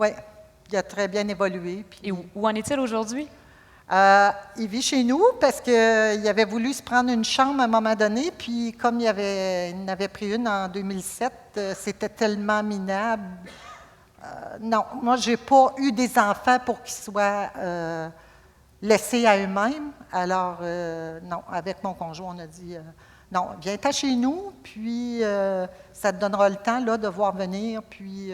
Oui, il a très bien évolué. Puis, Et où en est-il aujourd'hui? il vit chez nous parce qu'il avait voulu se prendre une chambre à un moment donné, puis comme il en avait pris une en 2007, c'était tellement minable. Non, moi, je n'ai pas eu des enfants pour qu'ils soient laissés à eux-mêmes. Alors, non, avec mon conjoint, on a dit, non, viens-t'en chez nous, puis ça te donnera le temps là, de voir venir, puis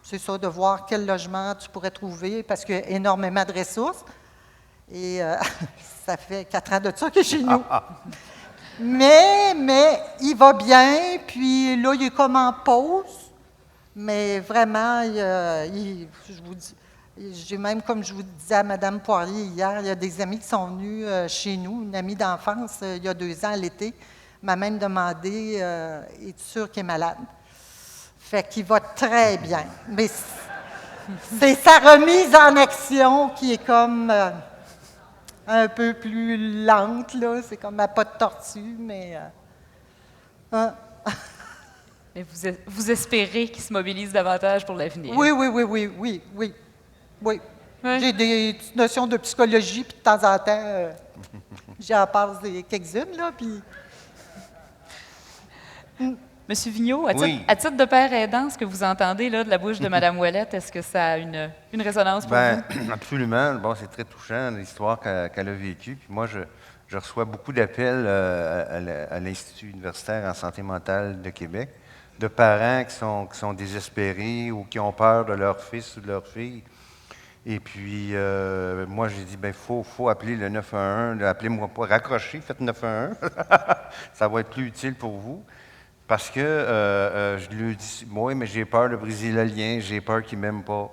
c'est ça, de voir quel logement tu pourrais trouver, parce qu'il y a énormément de ressources. Et ça fait 4 ans de ça qu'il est chez nous. Mais il va bien, puis là, il est comme en pause. Mais vraiment, je vous dis, j'ai même, comme je vous disais à Mme Poirier hier, il y a des amis qui sont venus chez nous, une amie d'enfance, il y a 2 ans, l'été, m'a même demandé, es-tu sûr qu'il est malade? Fait qu'il va très bien. Mais c'est sa remise en action qui est comme un peu plus lente, là. C'est comme à pas de tortue, mais... hein? Mais vous espérez qu'il se mobilise davantage pour l'avenir. Oui. Oui. Oui. J'ai des petites notions de psychologie, puis de temps en temps, j'en passe quelques-unes, là, puis... Monsieur Vigneault, Oui. à titre de père aidant, ce que vous entendez là, de la bouche de Mme Ouellette, est-ce que ça a une résonance pour vous? Absolument. Bon, c'est très touchant, l'histoire qu'elle a vécue. Puis moi, je reçois beaucoup d'appels à l'Institut universitaire en santé mentale de Québec, de parents qui sont désespérés ou qui ont peur de leur fils ou de leur fille. Et puis, moi, j'ai dit, bien, faut appeler le 911. Appelez-moi pas, raccrochez, faites 911. Ça va être plus utile pour vous. Parce que je lui dis, oui, mais j'ai peur de briser le lien, j'ai peur qu'il ne m'aime pas.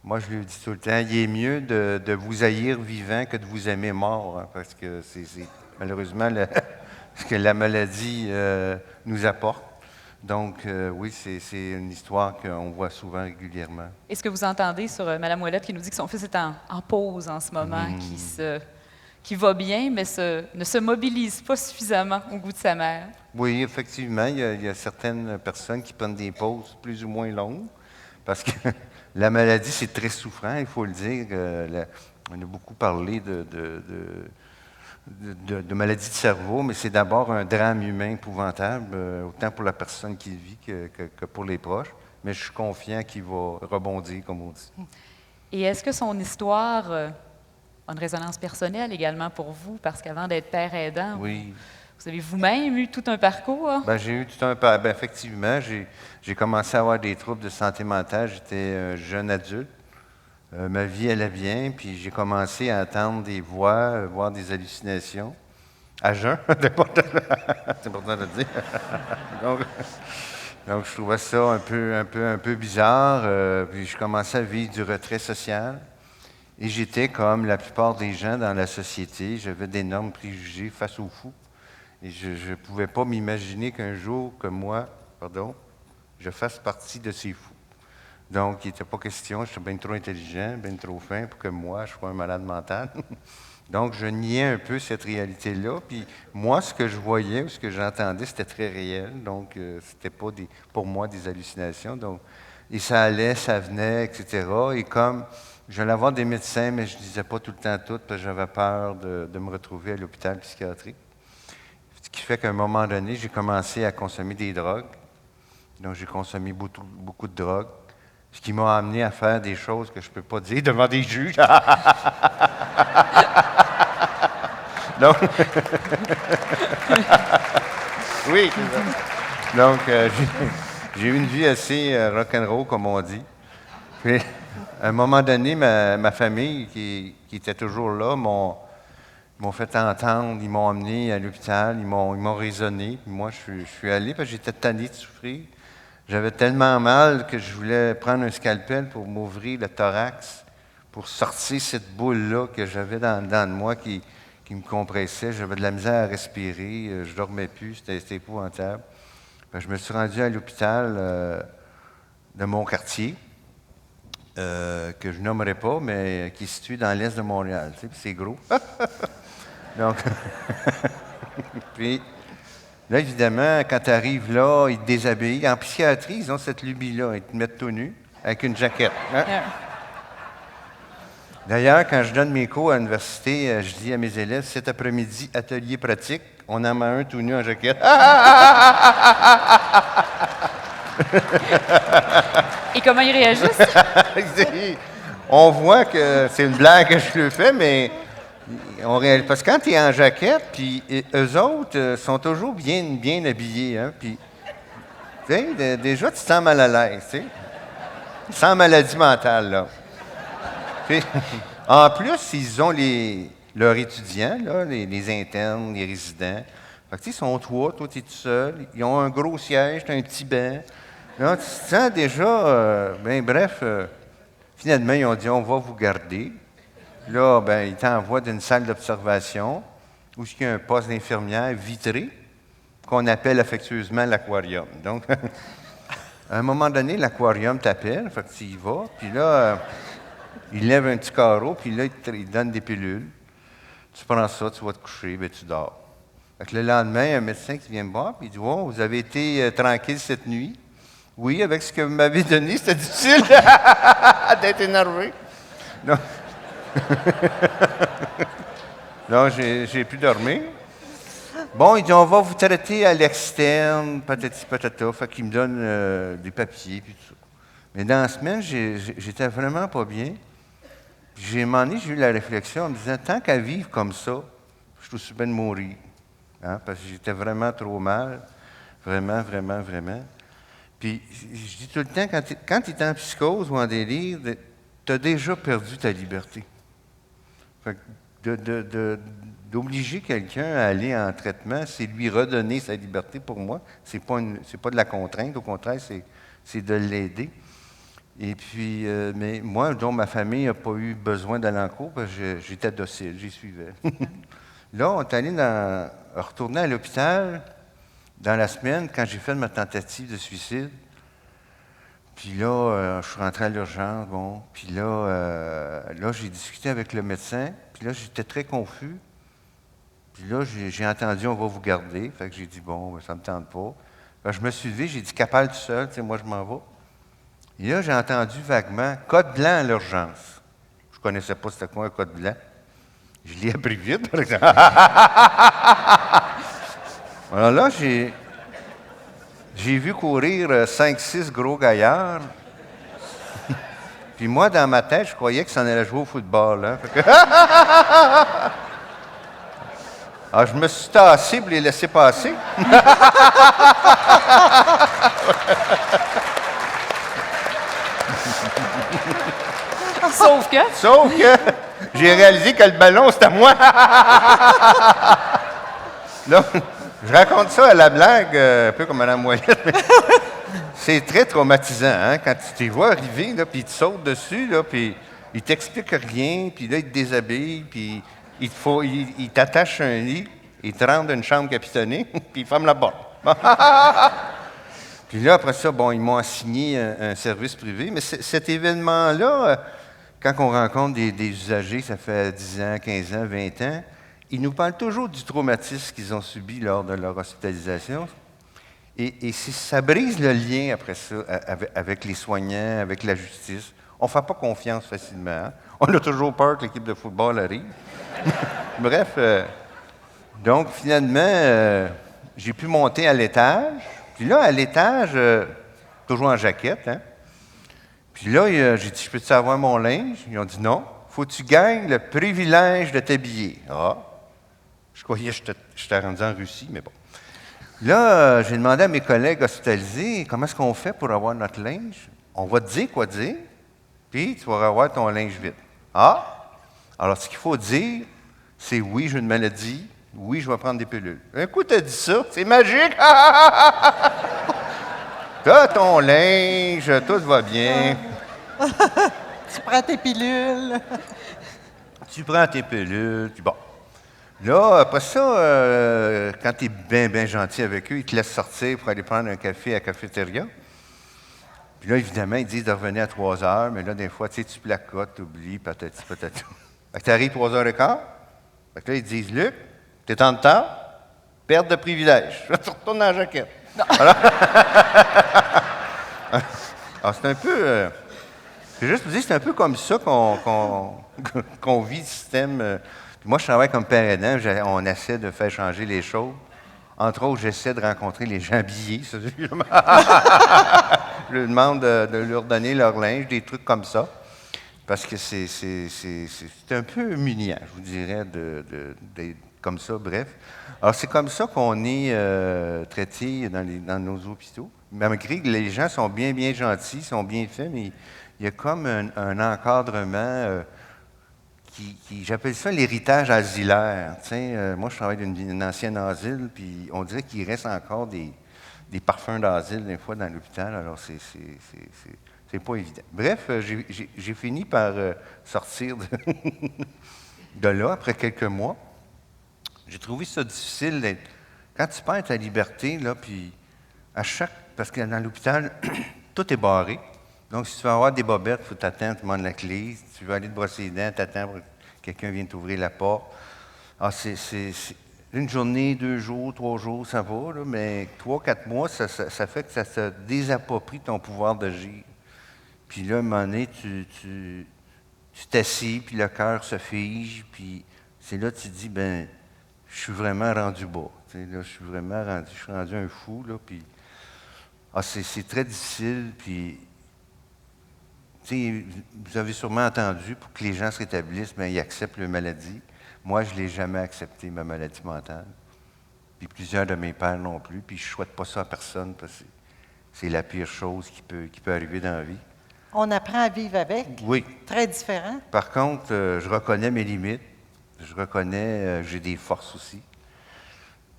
Moi, je lui dis tout le temps, il est mieux de vous haïr vivant que de vous aimer mort, hein, parce que c'est malheureusement ce que la maladie nous apporte. Donc, oui, c'est une histoire qu'on voit souvent régulièrement. Et ce que vous entendez sur Mme Ouellette qui nous dit que son fils est en pause en ce moment, qui va bien, mais ne se mobilise pas suffisamment au goût de sa mère. Oui, effectivement, il y a certaines personnes qui prennent des pauses plus ou moins longues, parce que la maladie, c'est très souffrant, il faut le dire. On a beaucoup parlé de maladie de cerveau, mais c'est d'abord un drame humain épouvantable, autant pour la personne qui le vit que pour les proches. Mais je suis confiant qu'il va rebondir, comme on dit. Et est-ce que son histoire a une résonance personnelle également pour vous? Parce qu'avant d'être père aidant, Oui. vous avez vous-même eu tout un parcours? Hein? J'ai eu tout un... effectivement, j'ai commencé à avoir des troubles de santé mentale. J'étais un jeune adulte. Ma vie allait bien, puis j'ai commencé à entendre des voix, voir des hallucinations. À jeun, c'est important de le dire. donc, je trouvais ça un peu bizarre. Puis je commençais à vivre du retrait social. Et j'étais comme la plupart des gens dans la société. J'avais d'énormes préjugés face aux fous. Et je ne pouvais pas m'imaginer qu'un jour, que moi, je fasse partie de ces fous. Donc, il n'était pas question, j'étais bien trop intelligent, bien trop fin pour que moi, je sois un malade mental. Donc, je niais un peu cette réalité-là. Puis, moi, ce que je voyais ou ce que j'entendais, c'était très réel. Donc, c'était pas pour moi des hallucinations. Donc, et ça allait, ça venait, etc. Et comme j'allais voir des médecins, mais je ne disais pas tout le temps tout, parce que j'avais peur de me retrouver à l'hôpital psychiatrique. Ce qui fait qu'à un moment donné, j'ai commencé à consommer des drogues. Donc, j'ai consommé beaucoup de drogues. Ce qui m'a amené à faire des choses que je ne peux pas dire devant des juges. Donc, oui, c'est ça. Donc, j'ai eu une vie assez rock'n'roll, comme on dit. Puis, à un moment donné, ma famille, qui était toujours là, m'ont fait entendre, ils m'ont emmené à l'hôpital, ils m'ont raisonné. Puis moi, je suis allé parce que j'étais tanné de souffrir. J'avais tellement mal que je voulais prendre un scalpel pour m'ouvrir le thorax, pour sortir cette boule-là que j'avais dans de moi qui me compressait. J'avais de la misère à respirer, je ne dormais plus, c'était épouvantable. Je me suis rendu à l'hôpital de mon quartier, que je nommerai pas, mais qui est situé dans l'est de Montréal. Tu sais, puis c'est gros. Donc, puis, Là, évidemment, quand tu arrives là, ils te déshabillent. En psychiatrie, ils ont cette lubie-là. Ils te mettent tout nu avec une jaquette. Hein? D'ailleurs, quand je donne mes cours à l'université, je dis à mes élèves, cet après-midi, atelier pratique, on en met un tout nu en jaquette. Et comment ils réagissent? On voit que c'est une blague que je le fais, mais on réalise. Parce que quand tu es en jaquette, puis eux autres sont toujours bien habillés. Hein, puis, tu sais, déjà, tu te sens mal à l'aise, tu sais. Sans maladie mentale, là. Puis, en plus, ils ont leurs étudiants, là, les internes, les résidents. Fait que, ils sont trois, toi, tu es tout seul. Ils ont un gros siège, tu as un petit banc. Là, tu te sens déjà... finalement, ils ont dit, on va vous garder. Là, ils t'envoient d'une salle d'observation où il y a un poste d'infirmière vitré qu'on appelle affectueusement l'aquarium. Donc, à un moment donné, l'aquarium t'appelle, fait que tu y vas, puis là, il lève un petit carreau, puis là, il te donne des pilules. Tu prends ça, tu vas te coucher, bien, tu dors. Fait que le lendemain, il y a un médecin qui vient me voir, puis il dit, oh, vous avez été tranquille cette nuit. Oui, avec ce que vous m'avez donné, c'était difficile d'être énervé. Non, non j'ai pu dormir. Bon, il dit, on va vous traiter à l'externe, patati patata. Fait qu'il me donne des papiers, puis tout ça. Mais dans la semaine, j'étais vraiment pas bien. Puis j'ai eu la réflexion en me disant, tant qu'à vivre comme ça, je suis aussi bien de mourir. Hein, parce que j'étais vraiment trop mal. Vraiment. Puis je dis tout le temps, quand tu es en psychose ou en délire, tu as déjà perdu ta liberté. Fait que d'obliger quelqu'un à aller en traitement, c'est lui redonner sa liberté pour moi. C'est pas de la contrainte, au contraire, c'est de l'aider. Et puis, mais moi, dont ma famille n'a pas eu besoin d'aller en cours, parce que j'étais docile, j'y suivais. Là, on est allé retourner à l'hôpital dans la semaine quand j'ai fait ma tentative de suicide. Puis là, je suis rentré à l'urgence, bon. Puis là, j'ai discuté avec le médecin. Puis là, j'étais très confus. Puis là, j'ai entendu, on va vous garder. Fait que j'ai dit, bon, ça ne me tente pas. Fait que je me suis levé, j'ai dit, capable tout seul, tu sais, moi, je m'en vais. Et là, j'ai entendu vaguement, code blanc à l'urgence. Je ne connaissais pas c'était quoi un code blanc. Je l'ai appris vite, par exemple. Alors là, j'ai vu courir 5-6 gros gaillards. Puis moi, dans ma tête, je croyais que ça en allait jouer au football. Hein? Alors, je me suis tassé pour les laisser passer. Sauf que j'ai réalisé que le ballon, c'était moi. Là, je raconte ça à la blague, un peu comme Mme Ouellette. C'est très traumatisant, hein, quand tu te vois arriver, là, puis il te saute dessus, là, puis il t'explique rien, puis là, il te déshabille, puis il t'attache un lit, il te rentre dans une chambre capitonnée, puis il ferme la porte. Puis là, après ça, bon, ils m'ont assigné un service privé, mais cet événement-là, quand on rencontre des usagers, ça fait 10 ans, 15 ans, 20 ans, ils nous parlent toujours du traumatisme qu'ils ont subi lors de leur hospitalisation. Et ça brise le lien après ça avec les soignants, avec la justice. On ne fait pas confiance facilement. Hein? On a toujours peur que l'équipe de football arrive. Bref, donc finalement, j'ai pu monter à l'étage. Puis là, à l'étage, toujours en jaquette, hein? Puis là, j'ai dit, je peux-tu avoir mon linge? Ils ont dit non. Faut que tu gagnes le privilège de t'habiller. Ah, je croyais que j'étais rendu en Russie, mais bon. Là, j'ai demandé à mes collègues hospitalisés, comment est-ce qu'on fait pour avoir notre linge? On va te dire quoi dire, puis tu vas avoir ton linge vide. Ah! Alors, ce qu'il faut dire, c'est oui, j'ai une maladie, oui, je vais prendre des pilules. Un coup, tu as dit ça, c'est magique! T'as ton linge, tout va bien. Tu prends tes pilules. Tu prends tes pilules, puis bon. Là, après ça, quand tu es bien gentil avec eux, ils te laissent sortir pour aller prendre un café à la cafétéria. Puis là, évidemment, ils disent de revenir à 3 heures, mais là, des fois, tu sais, tu placotes, tu oublies, patati patata. Fait que tu arrives 3h15. Fait que là, ils disent, Luc, t'es en retard? Perte de privilège. Je retourne dans la jaquette. Alors, c'est un peu... je vais juste vous dire, c'est un peu comme ça qu'on vit le système. Moi, je travaille comme père aidant. On essaie de faire changer les choses. Entre autres, j'essaie de rencontrer les gens habillés. Ça, je leur demande de leur donner leur linge, des trucs comme ça. Parce que c'est un peu humiliant, je vous dirais, d'être comme ça, bref. Alors, c'est comme ça qu'on est traité dans nos hôpitaux. Malgré que les gens sont bien, bien gentils, sont bien faits, mais il y a comme un encadrement j'appelle ça l'héritage asilaire. Moi, je travaille dans une ancienne asile, puis on dirait qu'il reste encore des parfums d'asile, des fois, dans l'hôpital. Alors, c'est pas évident. Bref, j'ai fini par sortir de là après quelques mois. J'ai trouvé ça difficile quand tu perds ta liberté, là, puis parce que dans l'hôpital, tout est barré. Donc, si tu veux avoir des bobettes, il faut t'attendre, tu demandes la clé. Si tu veux aller te brosser les dents, t'attends pour que quelqu'un vienne t'ouvrir la porte. Alors, c'est une journée, 2 jours, 3 jours, ça va, là, mais 3, 4 mois, ça fait que ça se désapproprie ton pouvoir d'agir. Puis là, à un moment donné, tu t'assis, puis le cœur se fige, puis c'est là que tu te dis, ben, je suis vraiment rendu bas. Là, je suis rendu un fou, là, puis c'est très difficile, puis vous avez sûrement entendu, pour que les gens se rétablissent, bien, ils acceptent leur maladie. Moi, je ne l'ai jamais accepté, ma maladie mentale. Puis plusieurs de mes pères non plus, puis je ne souhaite pas ça à personne, parce que c'est la pire chose qui peut arriver dans la vie. On apprend à vivre avec. Oui. Très différent. Par contre, je reconnais mes limites. Je reconnais j'ai des forces aussi.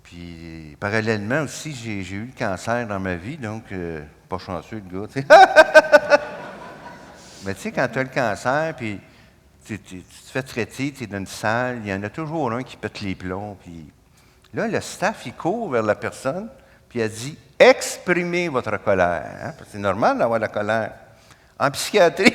Puis, parallèlement aussi, j'ai eu le cancer dans ma vie, donc pas chanceux, le gars, tu sais. Mais tu sais, quand tu as le cancer, puis tu te fais traiter, tu es dans une salle, il y en a toujours un qui pète les plombs. Puis là, le staff, il court vers la personne, puis il dit « Exprimez votre colère. Hein? » C'est normal d'avoir la colère. En psychiatrie,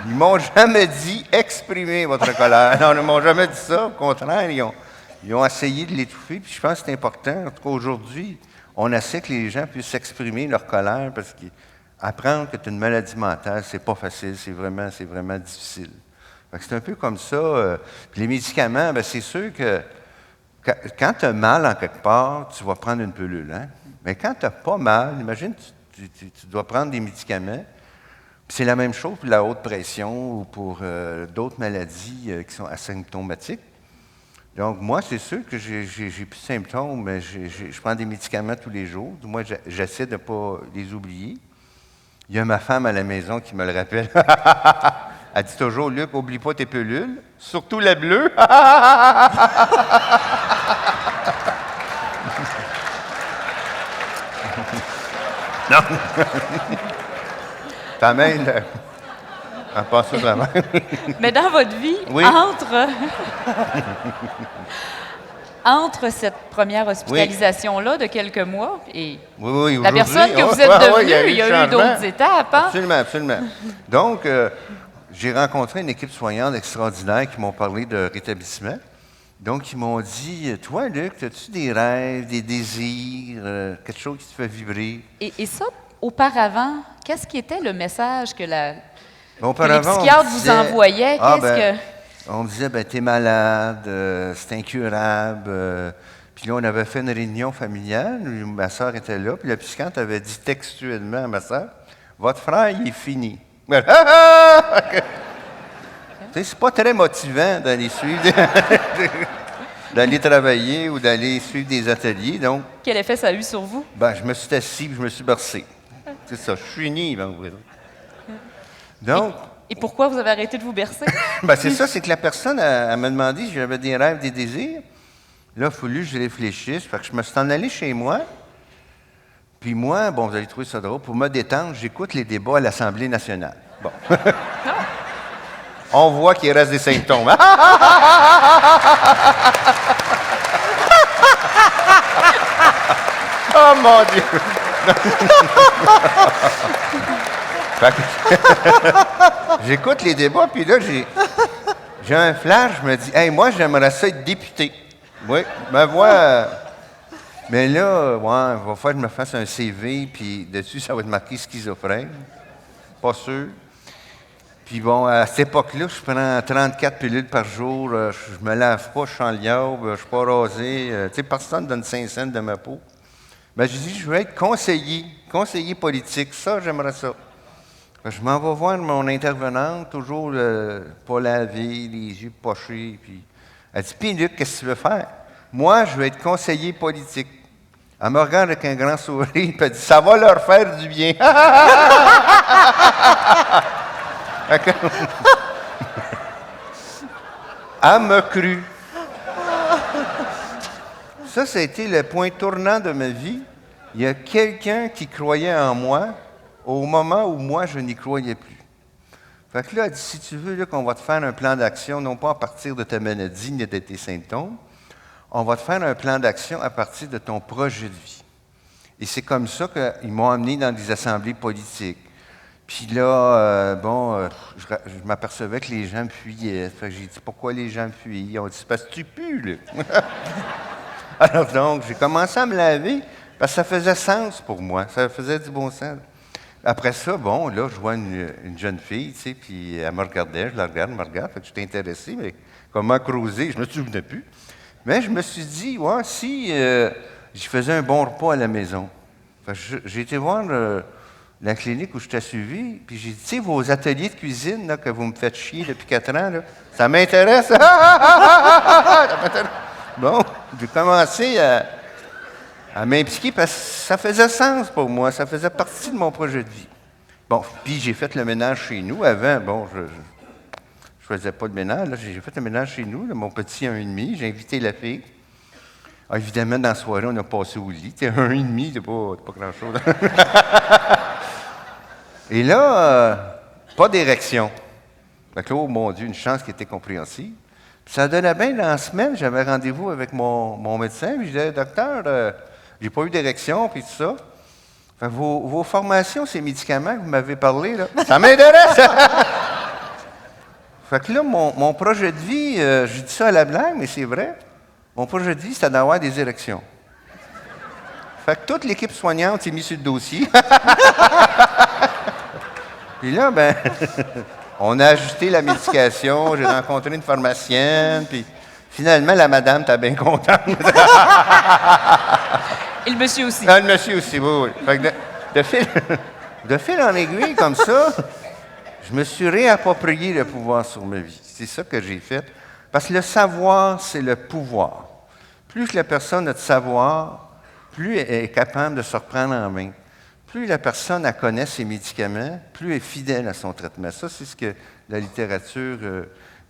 ils m'ont jamais dit « Exprimez votre colère ». Non, ils ne m'ont jamais dit ça. Au contraire, ils ont essayé de l'étouffer. Puis je pense que c'est important. En tout cas, aujourd'hui, on essaie que les gens puissent exprimer leur colère parce qu'apprendre que tu as une maladie mentale, c'est pas facile. C'est vraiment difficile. C'est un peu comme ça. Puis les médicaments, bien, c'est sûr que quand tu as mal en quelque part, tu vas prendre une pilule. Hein? Mais quand tu n'as pas mal, imagine, tu dois prendre des médicaments. Puis c'est la même chose pour la haute pression ou pour d'autres maladies qui sont asymptomatiques. Donc, moi, c'est sûr que j'ai plus de symptômes, mais je prends des médicaments tous les jours. Moi, j'essaie de ne pas les oublier. Il y a ma femme à la maison qui me le rappelle. Elle dit toujours, Luc, oublie pas tes pilules, surtout la bleue. Non. Ta main, elle passe sur la main. Mais dans votre vie, oui. entre cette première hospitalisation-là de quelques mois et oui, la personne que vous êtes devenue, il y a eu d'autres étapes. Hein? Absolument. Donc, j'ai rencontré une équipe soignante extraordinaire qui m'ont parlé de rétablissement. Donc, ils m'ont dit, toi, Luc, as-tu des rêves, des désirs, quelque chose qui te fait vibrer? Et ça, auparavant, qu'est-ce qui était le message que les auparavant, psychiatres vous envoyaient? On me disait, t'es malade, c'est incurable. Puis là, on avait fait une réunion familiale, ma soeur était là, puis la psychiatre avait dit textuellement à ma soeur, votre frère, il est fini. C'est pas très motivant d'aller suivre, d'aller travailler ou d'aller suivre des ateliers. Donc, quel effet ça a eu sur vous? Je me suis assis et je me suis bercé. C'est ça, je suis fini. Donc, et pourquoi vous avez arrêté de vous bercer? C'est ça, c'est que la personne elle m'a demandé si j'avais des rêves, des désirs. Là, il a fallu que je réfléchisse. Fait que je me suis en allé chez moi. Puis moi, vous allez trouver ça drôle, pour me détendre, j'écoute les débats à l'Assemblée nationale. Bon. On voit qu'il reste des symptômes. Oh mon Dieu! J'écoute les débats, puis là, j'ai un flash, je me dis, hey, moi, j'aimerais ça être député. Oui, ma voix... mais là, ouais, il va falloir que je me fasse un CV, puis dessus, ça va être marqué schizophrène. Pas sûr. Puis bon, à cette époque-là, je prends 34 pilules par jour. Je me lave pas, je suis en liaube, je suis pas rasé. Tu sais, personne ne donne 5 cents de ma peau. Ben, je dis, je veux être conseiller politique. Ça, j'aimerais ça. Je m'en vais voir mon intervenante, toujours pas lavé, les yeux pochés. Puis elle dit, puis Luc, qu'est-ce que tu veux faire? Moi, je veux être conseiller politique. Elle me regarde avec un grand sourire, puis elle dit, ça va leur faire du bien. Elle m'a cru. Ça a été le point tournant de ma vie. Il y a quelqu'un qui croyait en moi au moment où moi, je n'y croyais plus. Fait que là, elle dit, si tu veux qu'on va te faire un plan d'action, non pas à partir de ta maladie ni de tes symptômes, on va te faire un plan d'action à partir de ton projet de vie. Et c'est comme ça qu'ils m'ont amené dans des assemblées politiques. Puis là, je m'apercevais que les gens me fuyaient. Fait que j'ai dit, pourquoi les gens me fuient? Ils ont dit, c'est parce que tu pues, là. Alors donc, j'ai commencé à me laver, parce que ça faisait sens pour moi. Ça faisait du bon sens. Après ça, bon, là, je vois une jeune fille, tu sais, puis elle me regardait, je la regarde, elle me regarde. Fait que j'étais intéressé, mais comment creuser, je me souvenais plus. Mais je me suis dit, ouais, si je faisais un bon repas à la maison. Fait que j'ai été voir la clinique où je t'ai suivi, puis j'ai dit, tu sais, vos ateliers de cuisine, là, que vous me faites chier depuis 4 ans, là, ça m'intéresse. Ça m'intéresse. Bon, j'ai commencé à m'impliquer parce que ça faisait sens pour moi, ça faisait partie de mon projet de vie. Bon, puis j'ai fait le ménage chez nous. Avant, bon, je faisais pas de ménage, là, j'ai fait le ménage chez nous, là, mon petit 1,5, j'ai invité la fille. Ah, évidemment, dans la soirée, on a passé au lit. 1,5, c'est pas grand-chose. Et là, pas d'érection. Fait que là, oh mon Dieu, une chance qui était compréhensible. Puis ça donnait bien dans la semaine, j'avais rendez-vous avec mon médecin, puis je disais, docteur, j'ai pas eu d'érection, puis tout ça. Fait que vos formations, ces médicaments que vous m'avez parlé, là, ça m'intéresse! Fait que là, mon projet de vie, je dis ça à la blague, mais c'est vrai, mon projet de vie, c'était d'avoir des érections. Fait que toute l'équipe soignante s'est mise sur le dossier. Puis là, ben, on a ajusté la médication, j'ai rencontré une pharmacienne, puis finalement, la madame était bien contente. Et le monsieur aussi. Ah, le monsieur aussi, oui. Fait que de fil en aiguille, comme ça, je me suis réapproprié le pouvoir sur ma vie. C'est ça que j'ai fait. Parce que le savoir, c'est le pouvoir. Plus que la personne a de savoir, plus elle est capable de se reprendre en main. Plus la personne elle connaît ses médicaments, plus elle est fidèle à son traitement. Ça, c'est ce que la littérature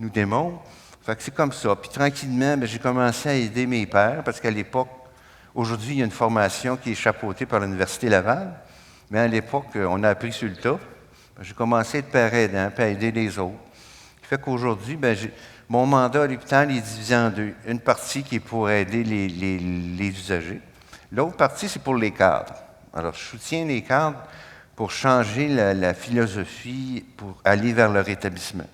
nous démontre. Fait que c'est comme ça. Puis tranquillement, ben, j'ai commencé à aider mes pairs, parce qu'à l'époque, aujourd'hui, il y a une formation qui est chapeautée par l'Université Laval, mais à l'époque, on a appris sur le tas. J'ai commencé à être père aidant, puis à aider les autres. Ce qui fait qu'aujourd'hui, ben, mon mandat à l'hôpital est divisé en deux. Une partie qui est pour aider les usagers. L'autre partie, c'est pour les cadres. Alors, je soutiens les cadres pour changer la philosophie, pour aller vers leur établissement.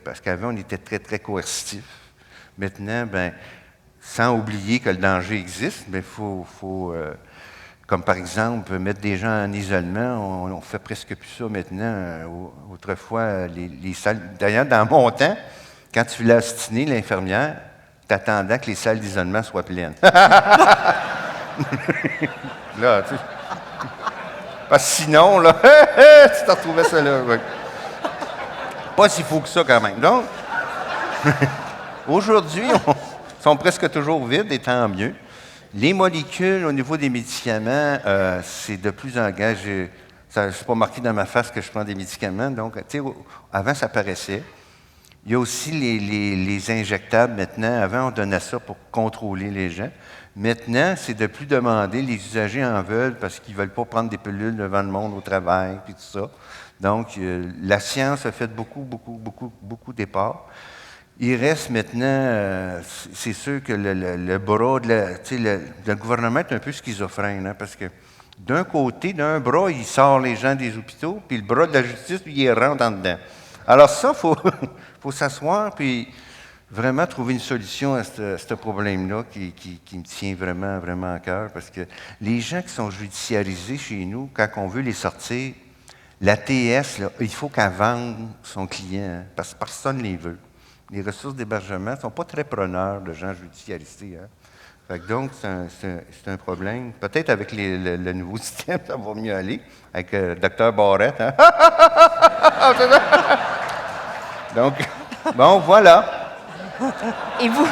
Parce qu'avant, on était très, très coercitif. Maintenant, ben, sans oublier que le danger existe, mais il faut comme par exemple, mettre des gens en isolement, on fait presque plus ça maintenant. Autrefois, les salles... D'ailleurs, dans mon temps, quand tu voulais astiner l'infirmière, tu attendais que les salles d'isolement soient pleines. Là, tu sais. Parce que sinon, là, tu te retrouvais ça là. Ouais. Pas si fou que ça, quand même. Donc, aujourd'hui, ils sont presque toujours vides, et tant mieux. Les molécules, au niveau des médicaments, c'est de plus en plus... C'est pas marqué dans ma face que je prends des médicaments. Donc, tu sais, avant, ça paraissait. Il y a aussi les injectables maintenant. Avant, on donnait ça pour contrôler les gens. Maintenant, c'est de plus demander. Les usagers en veulent parce qu'ils ne veulent pas prendre des pilules devant le monde au travail, puis tout ça. Donc, la science a fait beaucoup d'efforts. Il reste maintenant, c'est sûr que le bras, le gouvernement est un peu schizophrène, hein, parce que d'un côté, d'un bras, il sort les gens des hôpitaux, puis le bras de la justice, lui, il rentre en dedans. Alors ça, il faut s'asseoir, puis vraiment trouver une solution à ce problème-là qui me tient vraiment, vraiment à cœur, parce que les gens qui sont judiciarisés chez nous, quand on veut les sortir, l'ATS, là, il faut qu'elle vende son client, hein, parce que personne ne les veut. Les ressources d'hébergement ne sont pas très preneurs de gens judiciarisés. Hein. Fait que donc, c'est un problème. Peut-être avec le nouveau système, ça va mieux aller, avec le docteur Barrette. Hein? Donc, bon, voilà. Et vous?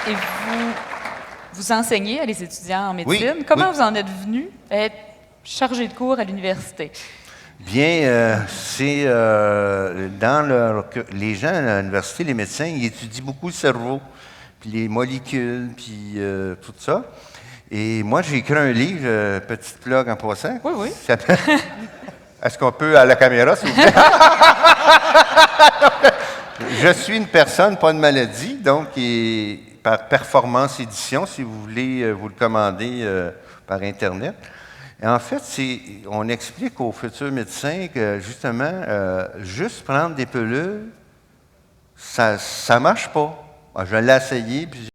Et vous enseignez à les étudiants en médecine. Oui, Comment oui. vous en êtes venu à être chargé de cours à l'université? Bien, c'est les gens à l'université, les médecins, ils étudient beaucoup le cerveau, puis les molécules, puis tout ça. Et moi, j'ai écrit un livre, petite plug en passant. Oui, oui. Qui s'appelle Est-ce qu'on peut à la caméra, s'il vous plaît? Je suis une personne, pas une maladie, donc par Performance Édition, si vous voulez vous le commander par Internet. Et en fait, on explique aux futurs médecins que, justement, juste prendre des pilules, ça ne marche pas. Je l'ai essayé, puis